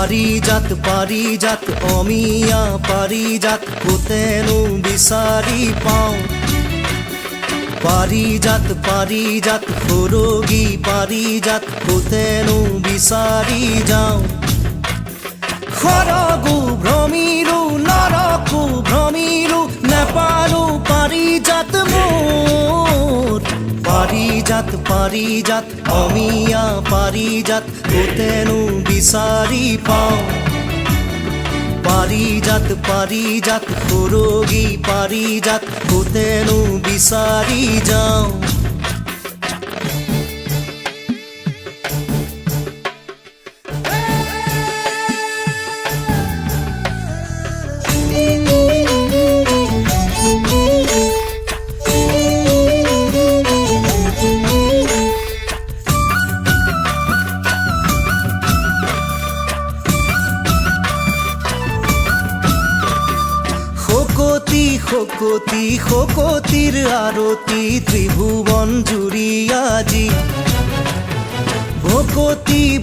পাৰিজাত অমিয়া পাৰিজাত কোতেনো বিচাৰি পাওঁ পাৰিজাত সৰগী পাৰিজাত কোতেনো বিচাৰি যাওঁ খৰগো ভ্ৰমিৰো নৰকো ভ্ৰমিৰো নেপালো পাৰিজাত মোৰ পাৰিজাত অমিয়া পাৰিজাত কোতেনো বিচাৰি পাওঁ পাৰিজাত সৰগী পাৰিজাত কোতেনো বিচাৰি যাওঁ শকতিৰ আৰতি ত্ৰিভুৱন জুৰি আজি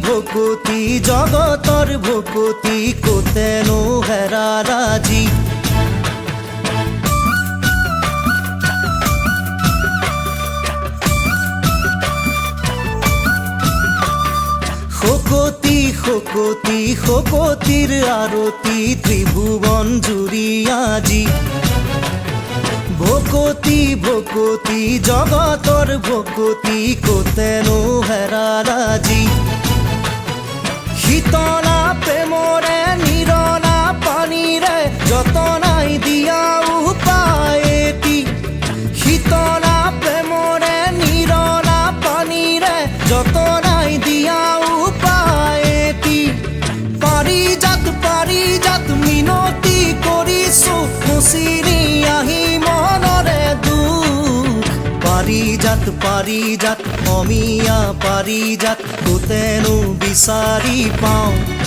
ভকতি জগতৰ ভকতি কোতেনো হেৰা ৰাজি শকতিৰ আৰতি ত্ৰিভুৱন জুৰি আজি ভকতি জগতৰ ভকতি কোতেনো হেৰা ৰাজি শীতলা প্ৰেমৰে নিৰলা পানীৰে যতনাই দিয়া উপায়েতি শীতলা প্ৰেমৰে নিৰলা পানীৰে যতনাই দিয়া উপায়েতি পাৰিজাত মিনতি কৰিছো মুচিৰি আহি মনৰে দুখ পাৰিজাত অমিয়া পাৰিজাত কোতেনো বিচাৰি পাওঁ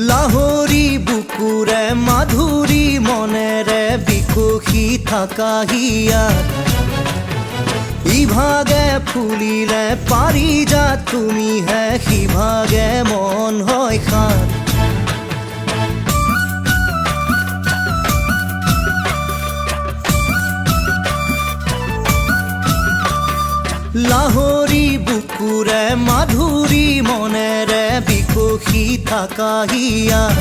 লাহৰী বুকুৰে মাধুৰী মনেৰে বিকশি থাকা হিয়াত ইভাগে ফুলিলে পাৰিজাত তুমিহে সিভাগে মন হয় খাত লাহৰী বুকুৰে মাধুৰী মনেৰে বিকশি থাকা হিয়াত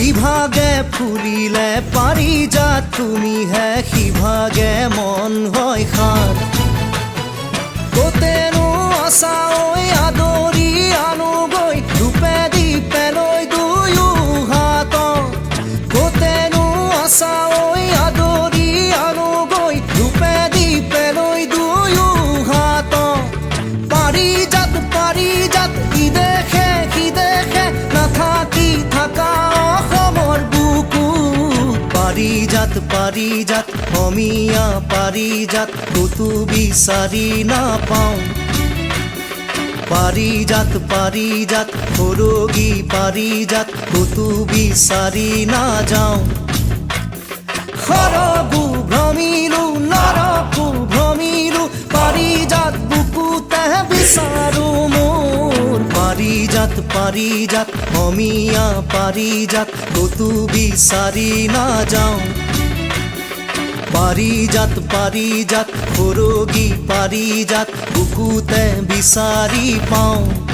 ইভাগে ফুলিলে পাৰিজাত তুমিহে সিভাগে মন হয় খাত কোতেনো আছাঐ আদৰি আনোগৈ ধূপে দীপে লৈ দুয়ো হাতত কোতেনো আছাঐ আদৰি আনোগৈ ধূপে দীপে লৈ দুয়ো হাতত পাৰিজাত ইদেশে সিদেশে নাথাকি থাকা অসমৰ বুকুত পাৰিজাত অমিয়া পাৰিজাত ক'তো বিচাৰি নাপাওঁ পাৰিজাত সৰগী পাৰিজাত ক'তো বিচাৰি নাযাওঁ খৰগো ভ্ৰমিৰো নৰকো ভ্ৰমিৰো পাৰিজাত বুকুতে বিচাৰো মোৰ পাৰিজাত অমিয়া পাৰিজাত ক'তো বিচাৰি নাযাওঁ পাৰিজাত সৰগী পাৰিজাত বুকুতে বিচাৰি পাওঁ